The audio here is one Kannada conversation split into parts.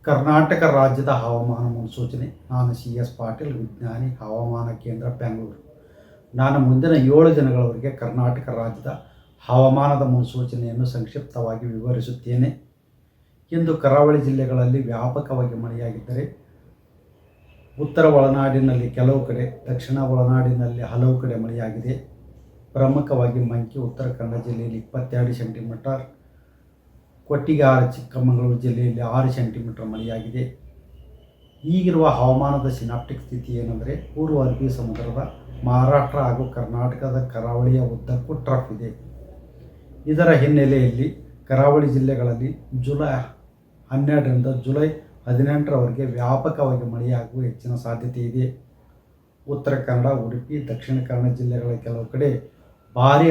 ಕರ್ನಾಟಕ ರಾಜ್ಯದ ಹವಾಮಾನ ಮುನ್ಸೂಚನೆ. ನಾನು CS ಪಾಟೀಲ್, ವಿಜ್ಞಾನಿ, ಹವಾಮಾನ ಕೇಂದ್ರ, ಬೆಂಗಳೂರು. ನಾನು ಮುಂದಿನ 7 ದಿನಗಳವರೆಗೆ ಕರ್ನಾಟಕ ರಾಜ್ಯದ ಹವಾಮಾನದ ಮುನ್ಸೂಚನೆಯನ್ನು ಸಂಕ್ಷಿಪ್ತವಾಗಿ ವಿವರಿಸುತ್ತೇನೆ. ಇಂದು ಕರಾವಳಿ ಜಿಲ್ಲೆಗಳಲ್ಲಿ ವ್ಯಾಪಕವಾಗಿ ಮಳೆಯಾಗಿದ್ದರೆ, ಉತ್ತರ ಒಳನಾಡಿನಲ್ಲಿ ಕೆಲವು ಕಡೆ, ದಕ್ಷಿಣ ಒಳನಾಡಿನಲ್ಲಿ ಹಲವು ಕಡೆ ಮಳೆಯಾಗಿದೆ. ಪ್ರಮುಖವಾಗಿ ಮಂಕಿ ಉತ್ತರ ಕನ್ನಡ ಜಿಲ್ಲೆಯಲ್ಲಿ 22 ಸೆಂಟಿಮೀಟರ್, ಕೊಟ್ಟಿಗೆಹಾರ ಚಿಕ್ಕಮಗಳೂರು ಜಿಲ್ಲೆಯಲ್ಲಿ 6 ಸೆಂಟಿಮೀಟರ್ ಮಳೆಯಾಗಿದೆ. ಈಗಿರುವ ಹವಾಮಾನದ ಸಿನಾಪ್ಟಿಕ್ ಸ್ಥಿತಿ ಏನೆಂದರೆ, ಪೂರ್ವ ಅರಬ್ಬಿ ಸಮುದ್ರದ ಮಹಾರಾಷ್ಟ್ರ ಹಾಗೂ ಕರ್ನಾಟಕದ ಕರಾವಳಿಯ ಉದ್ದಕ್ಕೂ ಟ್ರಫ್ ಇದೆ. ಇದರ ಹಿನ್ನೆಲೆಯಲ್ಲಿ ಕರಾವಳಿ ಜಿಲ್ಲೆಗಳಲ್ಲಿ ಜುಲೈ 12ರಿಂದ ಜುಲೈ 18ರವರೆಗೆ ವ್ಯಾಪಕವಾಗಿ ಮಳೆಯಾಗುವ ಹೆಚ್ಚಿನ ಸಾಧ್ಯತೆ ಇದೆ. ಉತ್ತರ ಕನ್ನಡ, ಉಡುಪಿ, ದಕ್ಷಿಣ ಕನ್ನಡ ಜಿಲ್ಲೆಗಳ ಕೆಲವು ಕಡೆ ಭಾರೀ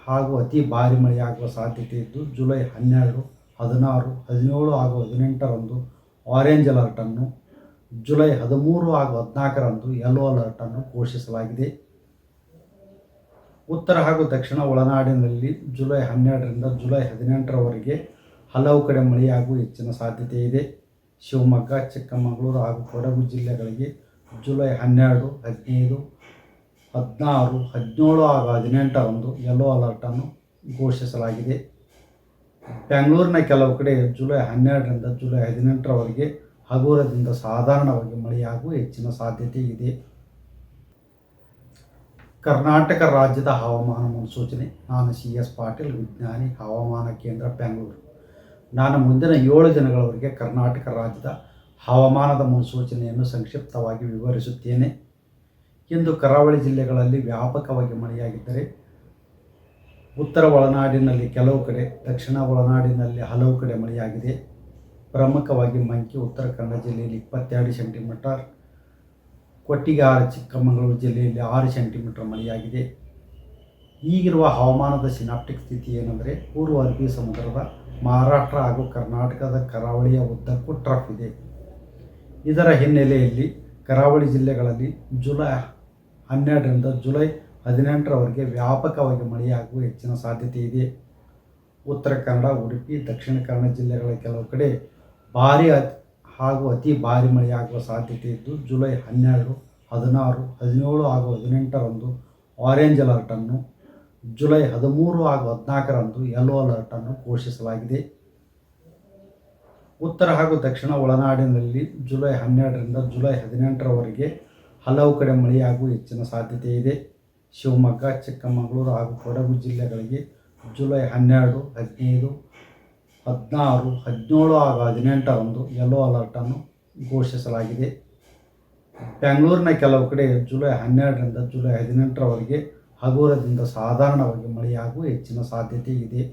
ಹಾಗೂ ಅತಿ ಭಾರಿ ಮಳೆಯಾಗುವ ಸಾಧ್ಯತೆ ಇದ್ದು, ಜುಲೈ 12, 16, 17 ಹಾಗೂ 18ರಂದು ಆರೆಂಜ್ ಅಲರ್ಟನ್ನು, ಜುಲೈ 13 ಹಾಗೂ 14ರಂದು ಯೆಲ್ಲೋ ಅಲರ್ಟನ್ನು ಘೋಷಿಸಲಾಗಿದೆ. ಉತ್ತರ ಹಾಗೂ ದಕ್ಷಿಣ ಒಳನಾಡಿನಲ್ಲಿ ಜುಲೈ 12ರಿಂದ ಜುಲೈ 18ರವರೆಗೆ ಹಲವು ಕಡೆ ಮಳೆಯಾಗುವ ಹೆಚ್ಚಿನ ಸಾಧ್ಯತೆ ಇದೆ. ಶಿವಮೊಗ್ಗ, ಚಿಕ್ಕಮಗಳೂರು ಹಾಗೂ ಕೊಡಗು ಜಿಲ್ಲೆಗಳಿಗೆ ಜುಲೈ 12, 15, 16, 17 ಹಾಗೂ 18ರಂದು ಯೆಲ್ಲೋ ಅಲರ್ಟನ್ನು ಘೋಷಿಸಲಾಗಿದೆ. ಬೆಂಗಳೂರಿನ ಕೆಲವು ಕಡೆ ಜುಲೈ 12ರಿಂದ ಜುಲೈ 18ರವರೆಗೆ ಹಗುರದಿಂದ ಸಾಧಾರಣವಾಗಿ ಮಳೆಯಾಗುವ ಹೆಚ್ಚಿನ ಸಾಧ್ಯತೆ ಇದೆ. ಕರ್ನಾಟಕ ರಾಜ್ಯದ ಹವಾಮಾನ ಮುನ್ಸೂಚನೆ. ನಾನು CS ಪಾಟೀಲ್, ವಿಜ್ಞಾನಿ, ಹವಾಮಾನ ಕೇಂದ್ರ, ಬೆಂಗಳೂರು. ನಾನು ಮುಂದಿನ 7 ದಿನಗಳವರೆಗೆ ಕರ್ನಾಟಕ ರಾಜ್ಯದ ಹವಾಮಾನದ ಮುನ್ಸೂಚನೆಯನ್ನು ಸಂಕ್ಷಿಪ್ತವಾಗಿ ವಿವರಿಸುತ್ತೇನೆ. ಇಂದು ಕರಾವಳಿ ಜಿಲ್ಲೆಗಳಲ್ಲಿ ವ್ಯಾಪಕವಾಗಿ ಮಳೆಯಾಗಿದ್ದರೆ, ಉತ್ತರ ಒಳನಾಡಿನಲ್ಲಿ ಕೆಲವು ಕಡೆ, ದಕ್ಷಿಣ ಒಳನಾಡಿನಲ್ಲಿ ಹಲವು ಕಡೆ ಮಳೆಯಾಗಿದೆ. ಪ್ರಮುಖವಾಗಿ ಮಂಕಿ ಉತ್ತರ ಕನ್ನಡ ಜಿಲ್ಲೆಯಲ್ಲಿ 22 ಸೆಂಟಿಮೀಟರ್, ಕೊಟ್ಟಿಗೆಹಾರ ಚಿಕ್ಕಮಗಳೂರು ಜಿಲ್ಲೆಯಲ್ಲಿ 6 ಸೆಂಟಿಮೀಟರ್ ಮಳೆಯಾಗಿದೆ. ಈಗಿರುವ ಹವಾಮಾನದ ಸಿನಾಪ್ಟಿಕ್ ಸ್ಥಿತಿ ಏನೆಂದರೆ, ಪೂರ್ವ ಅರಬ್ಬಿ ಸಮುದ್ರದ ಮಹಾರಾಷ್ಟ್ರ ಹಾಗೂ ಕರ್ನಾಟಕದ ಕರಾವಳಿಯ ಉದ್ದಕ್ಕೂ ಟ್ರಫ್ ಇದೆ. ಇದರ ಹಿನ್ನೆಲೆಯಲ್ಲಿ ಕರಾವಳಿ ಜಿಲ್ಲೆಗಳಲ್ಲಿ ಜುಲೈ 12ರಿಂದ ಜುಲೈ 18ರವರೆಗೆ ವ್ಯಾಪಕವಾಗಿ ಮಳೆಯಾಗುವ ಹೆಚ್ಚಿನ ಸಾಧ್ಯತೆ ಇದೆ. ಉತ್ತರ ಕನ್ನಡ, ಉಡುಪಿ, ದಕ್ಷಿಣ ಕನ್ನಡ ಜಿಲ್ಲೆಗಳ ಕೆಲವು ಕಡೆ ಭಾರೀ ಹಾಗೂ ಅತಿ ಭಾರಿ ಮಳೆಯಾಗುವ ಸಾಧ್ಯತೆ ಇದ್ದು, ಜುಲೈ 12, 16, 17 ಹಾಗೂ 18ರಂದು ಆರೆಂಜ್ ಅಲರ್ಟನ್ನು, ಜುಲೈ 13 ಹಾಗೂ 14ರಂದು ಯೆಲ್ಲೋ ಅಲರ್ಟನ್ನು ಘೋಷಿಸಲಾಗಿದೆ. ಉತ್ತರ ಹಾಗೂ ದಕ್ಷಿಣ ಒಳನಾಡಿನಲ್ಲಿ ಜುಲೈ 12ರಿಂದ ಜುಲೈ 18ರವರೆಗೆ ಹಲವು ಕಡೆ ಮಳೆಯಾಗುವ ಹೆಚ್ಚಿನ ಸಾಧ್ಯತೆ ಇದೆ. ಶಿವಮೊಗ್ಗ, ಚಿಕ್ಕಮಗಳೂರು ಹಾಗೂ ಕೊಡಗು ಜಿಲ್ಲೆಗಳಿಗೆ ಜುಲೈ 12, 15, 16, 17 ಹಾಗೂ 18ರಂದು ಯೆಲ್ಲೋ ಅಲರ್ಟನ್ನು ಘೋಷಿಸಲಾಗಿದೆ. ಬೆಂಗಳೂರಿನ ಕೆಲವು ಕಡೆ ಜುಲೈ 12ರಿಂದ ಜುಲೈ 18ರವರೆಗೆ ಹಗುರದಿಂದ ಸಾಧಾರಣವಾಗಿ ಮಳೆಯಾಗುವ ಹೆಚ್ಚಿನ ಸಾಧ್ಯತೆ ಇದೆ.